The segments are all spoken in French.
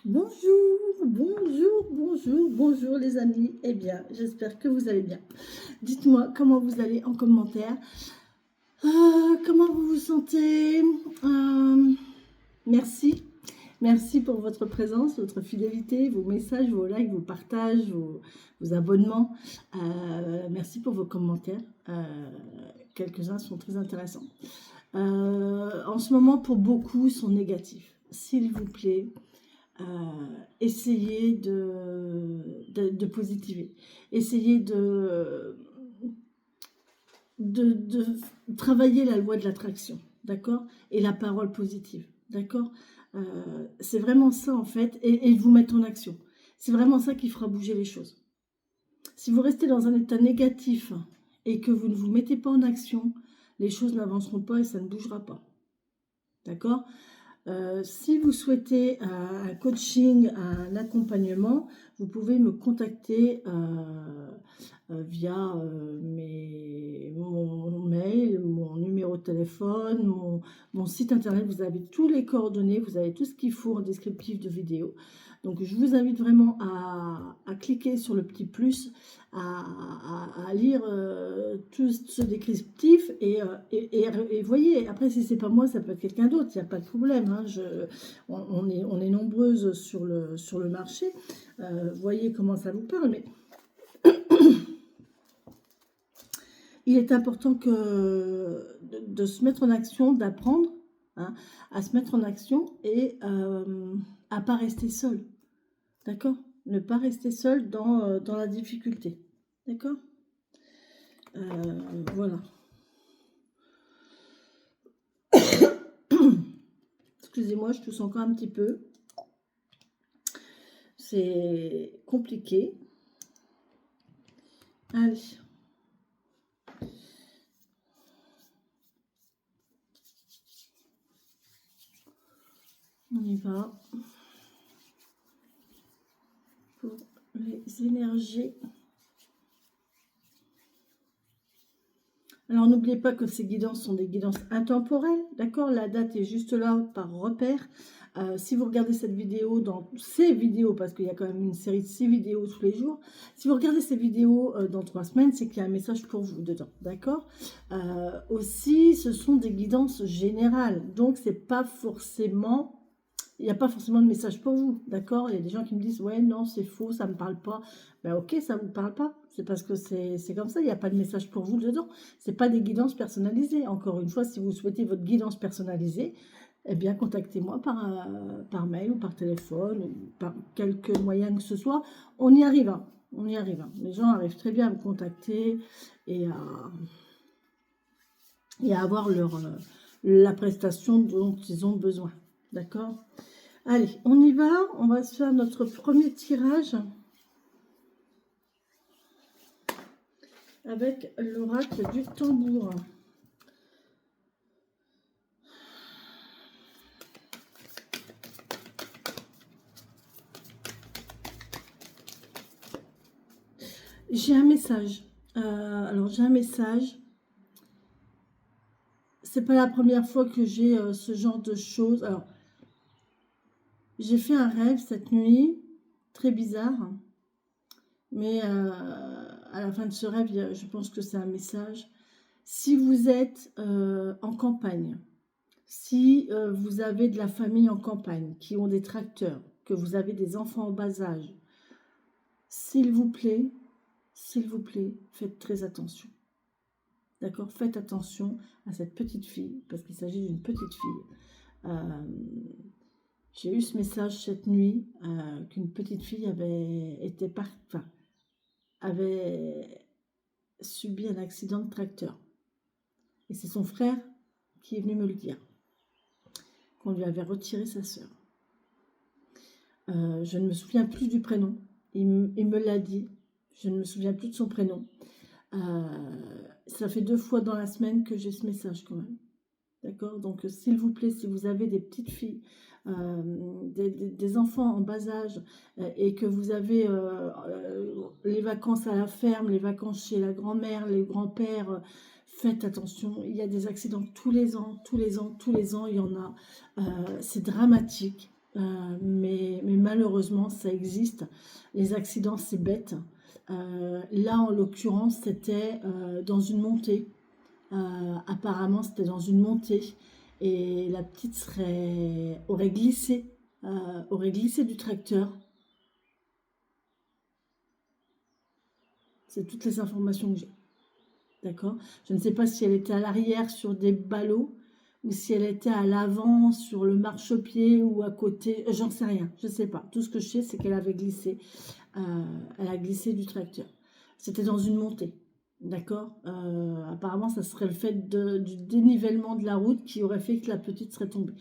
Bonjour les amis. Eh bien, j'espère que vous allez bien. Dites-moi comment vous allez en commentaire. Comment vous vous sentez. Merci. Merci pour votre présence, votre fidélité, vos messages, vos likes, vos partages, vos abonnements. Merci pour vos commentaires. Quelques-uns sont très intéressants. En ce moment, pour beaucoup, sont négatifs. S'il vous plaît, essayez de positiver. Essayez de travailler la loi de l'attraction, d'accord? Et la parole positive, d'accord? C'est vraiment ça, en fait, et de vous mettre en action. C'est vraiment ça qui fera bouger les choses. Si vous restez dans un état négatif et que vous ne vous mettez pas en action, les choses n'avanceront pas et ça ne bougera pas. D'accord? Si vous souhaitez un coaching, un accompagnement, vous pouvez me contacter via mon mail, mon numéro de téléphone, mon site internet. Vous avez tous les coordonnées, vous avez tout ce qu'il faut en descriptif de vidéo. Donc je vous invite vraiment à cliquer sur le petit plus, à lire tout ce descriptif et voyez, après si c'est pas moi, ça peut être quelqu'un d'autre, il n'y a pas de problème. Hein, on est nombreuses sur le marché. Voyez comment ça vous parle, mais il est important de se mettre en action, d'apprendre à se mettre en action et à pas rester seul. D'accord? Ne pas rester seul dans la difficulté. D'accord? Voilà. Excusez-moi, je tousse encore un petit peu. C'est compliqué. Allez. On y va. Pour les énergies. Alors, n'oubliez pas que ces guidances sont des guidances intemporelles, d'accord? La date est juste là par repère. Si vous regardez cette vidéo dans ces vidéos, parce qu'il y a quand même une série de 6 vidéos tous les jours, si vous regardez ces vidéos dans 3 semaines, c'est qu'il y a un message pour vous dedans, d'accord? Aussi, ce sont des guidances générales, donc c'est pas forcément... Il n'y a pas forcément de message pour vous, d'accord? Il y a des gens qui me disent, ouais, non, c'est faux, ça ne me parle pas. Ben ok, ça ne vous parle pas. C'est parce que c'est comme ça, il n'y a pas de message pour vous dedans. Ce n'est pas des guidances personnalisées. Encore une fois, si vous souhaitez votre guidance personnalisée, eh bien, contactez-moi par mail ou par téléphone ou par quelque moyen que ce soit. On y arrive, hein. On y arrive. Hein. Les gens arrivent très bien à me contacter et à avoir la prestation dont ils ont besoin. D'accord? Allez, on y va. On va se faire notre premier tirage avec l'oracle du tambour. J'ai un message. Alors, j'ai un message. C'est pas la première fois que j'ai ce genre de choses. Alors, j'ai fait un rêve cette nuit, très bizarre. Mais à la fin de ce rêve, je pense que c'est un message. Si vous êtes en campagne, si vous avez de la famille en campagne, qui ont des tracteurs, que vous avez des enfants en bas âge, s'il vous plaît, faites très attention. D'accord? Faites attention à cette petite fille, parce qu'il s'agit d'une petite fille. J'ai eu ce message cette nuit, qu'une petite fille avait subi un accident de tracteur. Et c'est son frère qui est venu me le dire, qu'on lui avait retiré sa sœur. Je ne me souviens plus du prénom. Il me l'a dit. Je ne me souviens plus de son prénom. Ça fait 2 fois dans la semaine que j'ai ce message quand même. D'accord? Donc, s'il vous plaît, si vous avez des petites filles, des enfants en bas âge, et que vous avez les vacances à la ferme, les vacances chez la grand-mère, les grands-pères, faites attention. Il y a des accidents tous les ans, il y en a. C'est dramatique. mais malheureusement, ça existe. Les accidents, c'est bête. Là, en l'occurrence, c'était dans une montée. Apparemment, c'était dans une montée. Et la petite aurait glissé du tracteur. C'est toutes les informations que j'ai. D'accord? Je ne sais pas si elle était à l'arrière sur des ballots ou si elle était à l'avant sur le marchepied ou à côté. J'en sais rien. Je ne sais pas. Tout ce que je sais, c'est qu'elle avait glissé. Elle a glissé du tracteur. C'était dans une montée. D'accord? Apparemment, ça serait le fait du dénivellement de la route qui aurait fait que la petite serait tombée.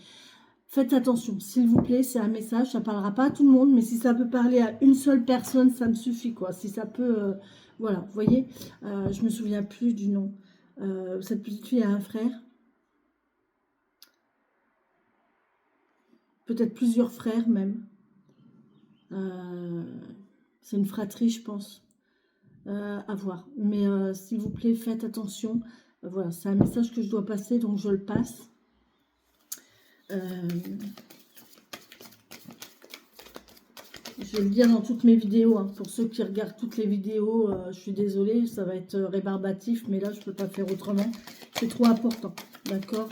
Faites attention, s'il vous plaît, c'est un message, ça ne parlera pas à tout le monde, mais si ça peut parler à une seule personne, ça me suffit, quoi. Si ça peut, voilà, vous voyez, je me souviens plus du nom. Cette petite fille a un frère, peut-être plusieurs frères même. C'est une fratrie, je pense, à voir. Mais s'il vous plaît, faites attention. Voilà, c'est un message que je dois passer, donc je le passe. Je vais le dire dans toutes mes vidéos, hein. Pour ceux qui regardent toutes les vidéos, je suis désolée, ça va être rébarbatif, mais là, je ne peux pas faire autrement. C'est trop important, d'accord?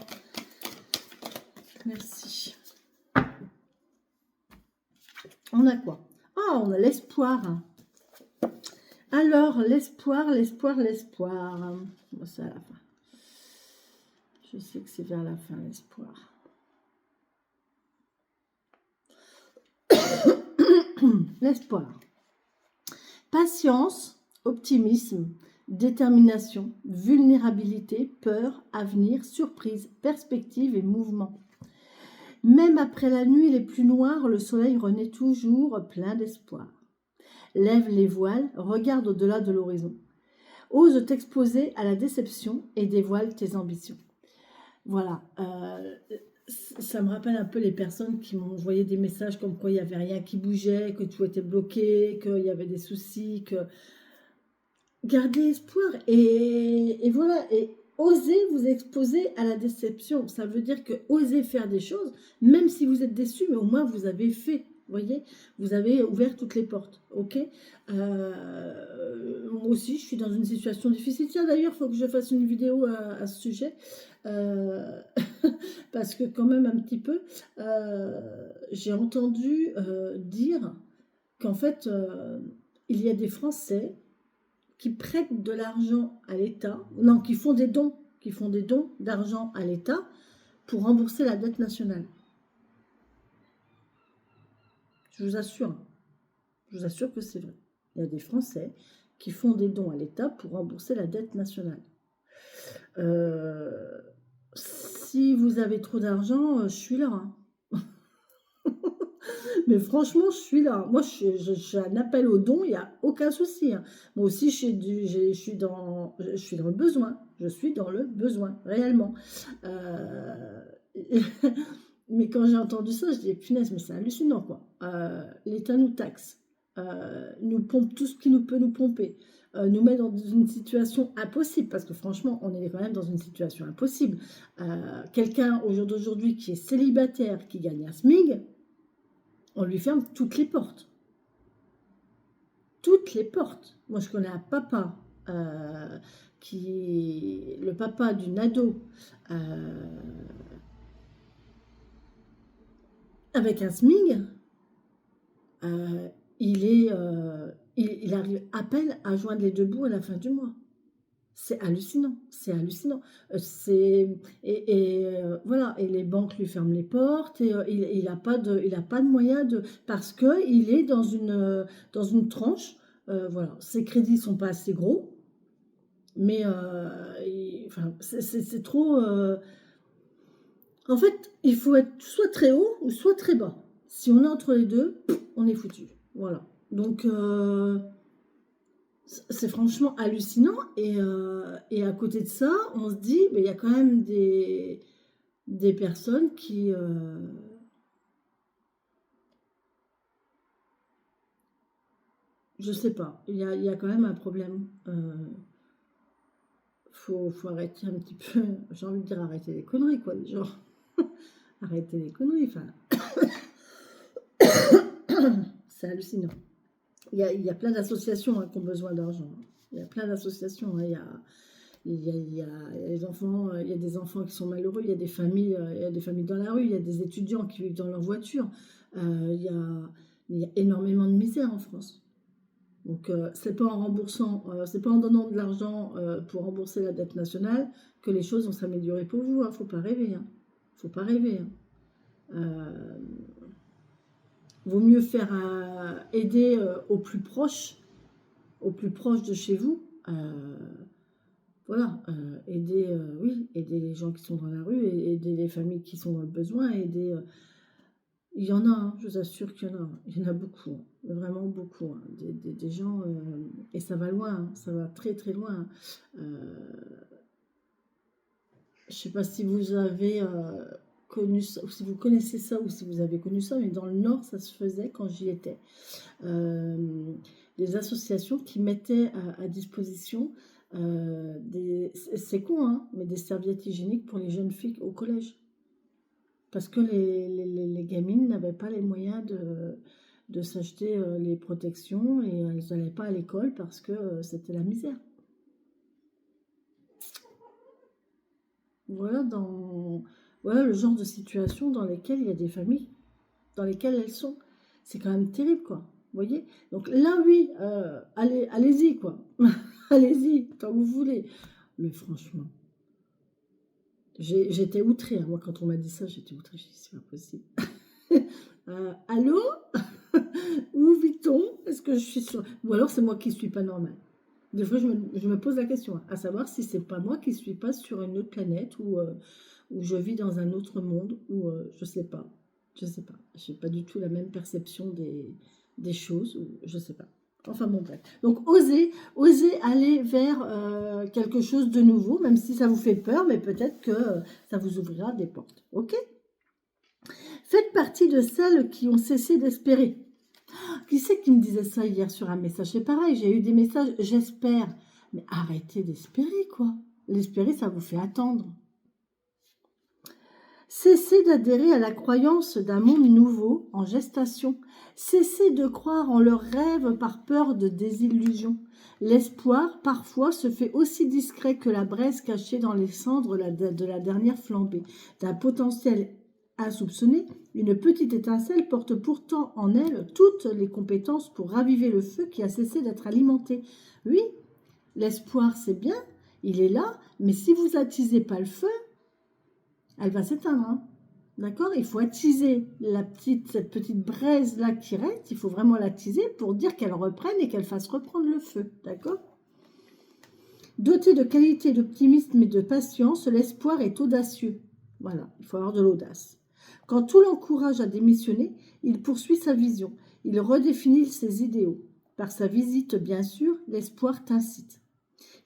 Merci. On a quoi? Ah, on a l'espoir. Alors, l'espoir. Bon, c'est à la fin. Je sais que c'est vers la fin, l'espoir. L'espoir. Patience, optimisme, détermination, vulnérabilité, peur, avenir, surprise, perspective et mouvement. Même après la nuit les plus noires, le soleil renaît toujours plein d'espoir. Lève les voiles, regarde au-delà de l'horizon. Ose t'exposer à la déception et dévoile tes ambitions. Voilà, ça me rappelle un peu les personnes qui m'ont envoyé des messages comme quoi il n'y avait rien qui bougeait, que tout était bloqué, qu'il y avait des soucis, que... Gardez espoir et voilà, et osez vous exposer à la déception. Ça veut dire que osez faire des choses, même si vous êtes déçu, mais au moins vous avez fait. Vous voyez, vous avez ouvert toutes les portes, ok. Moi aussi, je suis dans une situation difficile. Tiens, d'ailleurs, il faut que je fasse une vidéo à ce sujet. Parce que quand même un petit peu, j'ai entendu dire qu'en fait, il y a des Français qui prêtent de l'argent à l'État, non, qui font des dons d'argent à l'État pour rembourser la dette nationale. Je vous assure que c'est vrai. Il y a des Français qui font des dons à l'État pour rembourser la dette nationale. Si vous avez trop d'argent, je suis là. Hein. Mais franchement, je suis là. Moi, j'ai un appel aux dons, il n'y a aucun souci. Hein. Moi aussi, je suis dans le besoin. Je suis dans le besoin, réellement. Mais quand j'ai entendu ça, je dis, punaise, mais c'est hallucinant, quoi. L'État nous taxe, nous pompe tout ce qui nous peut nous pomper, nous met dans une situation impossible, parce que franchement, on est quand même dans une situation impossible. Quelqu'un, au jour d'aujourd'hui, qui est célibataire, qui gagne un SMIG, on lui ferme toutes les portes. Toutes les portes. Moi, je connais un papa, le papa d'une ado, avec un SMIG, il arrive à peine à joindre les deux bouts à la fin du mois. C'est hallucinant, c'est hallucinant. Voilà, et les banques lui ferment les portes et il n'a pas de moyens parce que il est dans une tranche. Voilà, ses crédits sont pas assez gros, mais c'est trop. En fait, il faut être soit très haut ou soit très bas. Si on est entre les deux, on est foutu. Voilà. Donc c'est franchement hallucinant et à côté de ça, on se dit, il y a quand même des personnes qui... je sais pas, il y a quand même un problème. Faut arrêter un petit peu, j'ai envie de dire arrêter les conneries, quoi, genre. Arrêter les conneries, enfin... C'est hallucinant. Il y a plein d'associations qui ont besoin d'argent. Il y a plein d'associations. Il y a des enfants, il y a des enfants qui sont malheureux, il y a des familles dans la rue, il y a des étudiants qui vivent dans leur voiture. Il y a énormément de misère en France. Donc, c'est pas en remboursant, c'est pas en donnant de l'argent pour rembourser la dette nationale que les choses vont s'améliorer pour vous. Faut pas rêver. Faut pas rêver. Euh, Vaut mieux faire aider au plus proche de chez vous. Voilà, aider, oui, aider les gens qui sont dans la rue, aider les familles qui sont dans le besoin, aider. Il y en a, je vous assure qu'il y en a. Il y en a beaucoup, vraiment beaucoup. Des gens, et ça va loin, ça va très très loin. Je ne sais pas si vous avez connu ça, ou si vous connaissez ça, ou si vous avez connu ça, mais dans le Nord, ça se faisait quand j'y étais. Des associations qui mettaient à disposition c'est con, hein, mais des serviettes hygiéniques pour les jeunes filles au collège. Parce que les gamines n'avaient pas les moyens de s'acheter les protections et elles n'allaient pas à l'école parce que c'était la misère. Voilà le genre de situation dans lesquelles il y a des familles, dans lesquelles elles sont. C'est quand même terrible, quoi. Vous voyez? Donc là, oui, allez-y, quoi. Allez-y, quand vous voulez. Mais franchement, j'étais outrée, hein. Moi, quand on m'a dit ça, j'étais outrée. J'ai dit, c'est pas possible. Allô? Où vit-on? Est-ce que je suis sur... Ou alors c'est moi qui ne suis pas normale. Des fois, je me pose la question, à savoir si c'est pas moi qui ne suis pas sur une autre planète ou je vis dans un autre monde ou je sais pas. Je sais pas. Je n'ai pas du tout la même perception des choses ou je sais pas. Enfin bon, bref. Donc, osez aller vers quelque chose de nouveau, même si ça vous fait peur, mais peut-être que ça vous ouvrira des portes. Ok? Faites partie de celles qui ont cessé d'espérer. Qui c'est qui me disait ça hier sur un message? C'est pareil, j'ai eu des messages, j'espère. Mais arrêtez d'espérer, quoi. L'espérer, ça vous fait attendre. Cessez d'adhérer à la croyance d'un monde nouveau en gestation. Cessez de croire en leurs rêves par peur de désillusion. L'espoir, parfois, se fait aussi discret que la braise cachée dans les cendres de la dernière flambée. D'un potentiel insoupçonné, une petite étincelle porte pourtant en elle toutes les compétences pour raviver le feu qui a cessé d'être alimenté. Oui, l'espoir, c'est bien, il est là, mais si vous n'attisez pas le feu, elle va s'éteindre. Hein. D'accord? Il faut attiser cette petite braise-là qui reste, il faut vraiment l'attiser pour dire qu'elle reprenne et qu'elle fasse reprendre le feu. D'accord? Doté de qualités d'optimisme et de patience, l'espoir est audacieux. Voilà, il faut avoir de l'audace. Quand tout l'encourage à démissionner, il poursuit sa vision, il redéfinit ses idéaux. Par sa visite, bien sûr, l'espoir t'incite.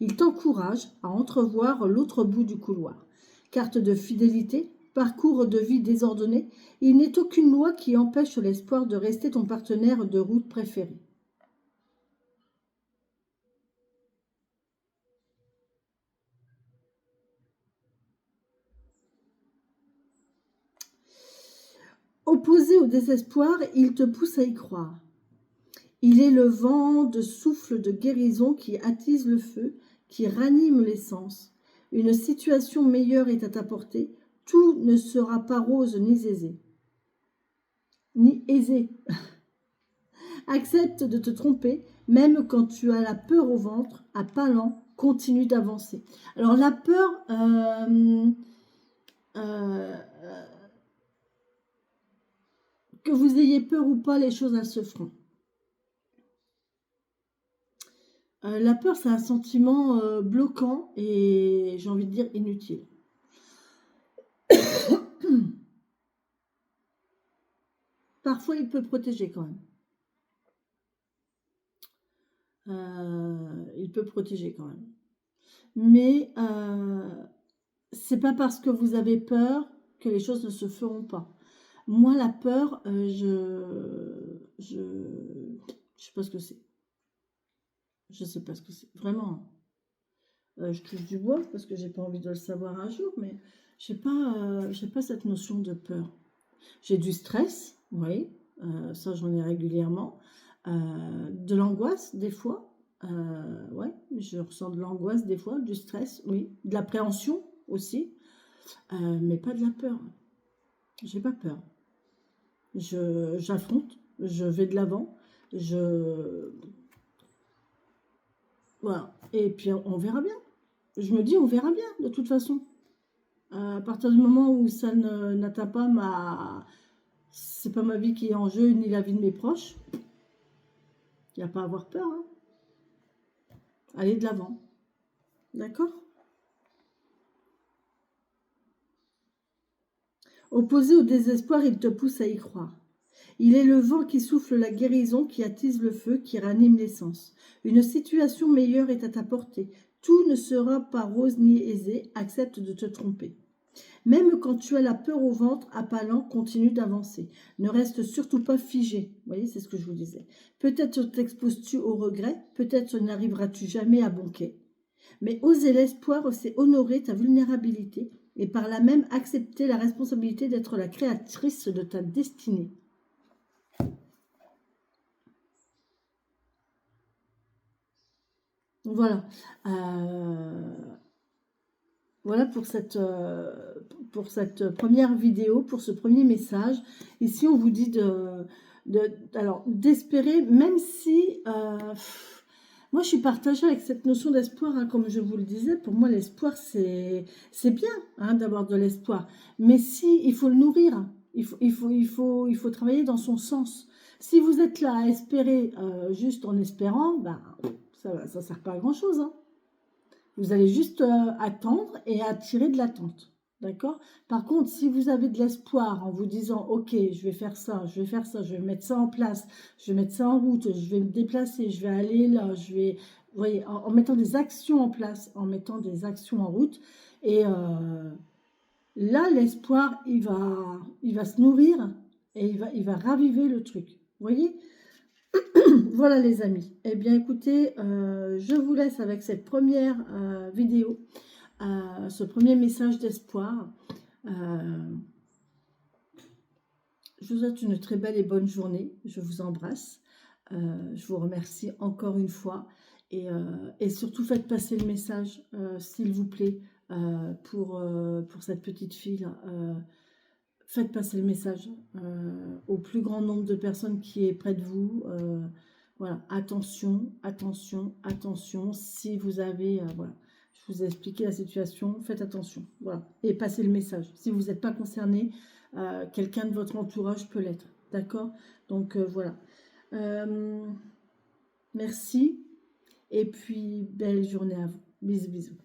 Il t'encourage à entrevoir l'autre bout du couloir. Carte de fidélité, parcours de vie désordonné, il n'est aucune loi qui empêche l'espoir de rester ton partenaire de route préféré. Opposé au désespoir, il te pousse à y croire. Il est le vent de souffle de guérison qui attise le feu, qui ranime les sens. Une situation meilleure est à ta portée. Tout ne sera pas rose ni aisé. Ni aisé. Accepte de te tromper, même quand tu as la peur au ventre, à pas lents, continue d'avancer. Alors la peur, que vous ayez peur ou pas, les choses elles se feront. La peur, c'est un sentiment bloquant et j'ai envie de dire inutile. Parfois, il peut protéger quand même. Il peut protéger quand même. Mais c'est pas parce que vous avez peur que les choses ne se feront pas. Moi, la peur, je sais pas ce que c'est. Je sais pas ce que c'est. Vraiment. Je touche du bois parce que j'ai pas envie de le savoir un jour, mais j'ai pas cette notion de peur. J'ai du stress, oui, Ça, j'en ai régulièrement. De l'angoisse, des fois. Ouais, je ressens de l'angoisse, des fois, du stress, oui. De l'appréhension aussi, mais pas de la peur. J'ai pas peur. J'affronte, je vais de l'avant, je... Voilà. Et puis, on verra bien. Je me dis, on verra bien, de toute façon. À partir du moment où ça n'atteint pas ma... C'est pas ma vie qui est en jeu, ni la vie de mes proches, il n'y a pas à avoir peur. Hein. Allez de l'avant. D'accord? Opposé au désespoir, il te pousse à y croire. Il est le vent qui souffle la guérison, qui attise le feu, qui ranime l'essence. Une situation meilleure est à ta portée. Tout ne sera pas rose ni aisé, accepte de te tromper. Même quand tu as la peur au ventre, à pas lents, continue d'avancer. Ne reste surtout pas figé. Vous voyez, c'est ce que je vous disais. Peut-être t'exposes-tu au regret, peut-être n'arriveras-tu jamais à bon quai. Mais oser l'espoir, c'est honorer ta vulnérabilité et par là même accepter la responsabilité d'être la créatrice de ta destinée. Voilà. Voilà pour cette première vidéo, pour ce premier message. Ici, on vous dit d'espérer, même si... moi, je suis partagée avec cette notion d'espoir, hein, comme je vous le disais. Pour moi, l'espoir, c'est bien hein, d'avoir de l'espoir. Mais si, il faut le nourrir. Il faut travailler dans son sens. Si vous êtes là à espérer, juste en espérant, ben, ça ne sert pas à grand-chose. Hein. Vous allez juste attendre et attirer de l'attente. D'accord? Par contre, si vous avez de l'espoir en vous disant, ok, je vais faire ça, je vais faire ça, je vais mettre ça en place, je vais mettre ça en route, je vais me déplacer, je vais aller là, je vais... Vous voyez, en mettant des actions en place, en mettant des actions en route. Et là, l'espoir, il va se nourrir et il va raviver le truc. Vous voyez? Voilà les amis. Eh bien écoutez, je vous laisse avec cette première vidéo, ce premier message d'espoir. Je vous souhaite une très belle et bonne journée. Je vous embrasse. Je vous remercie encore une fois. Et surtout faites passer le message, s'il vous plaît, pour cette petite fille. Faites passer le message au plus grand nombre de personnes qui est près de vous. Voilà, attention, attention, attention. Si vous avez, voilà, je vous ai expliqué la situation, faites attention. Voilà, et passez le message. Si vous n'êtes pas concerné, quelqu'un de votre entourage peut l'être. D'accord? Donc voilà. Merci. Et puis, belle journée à vous. Bisous, bisous.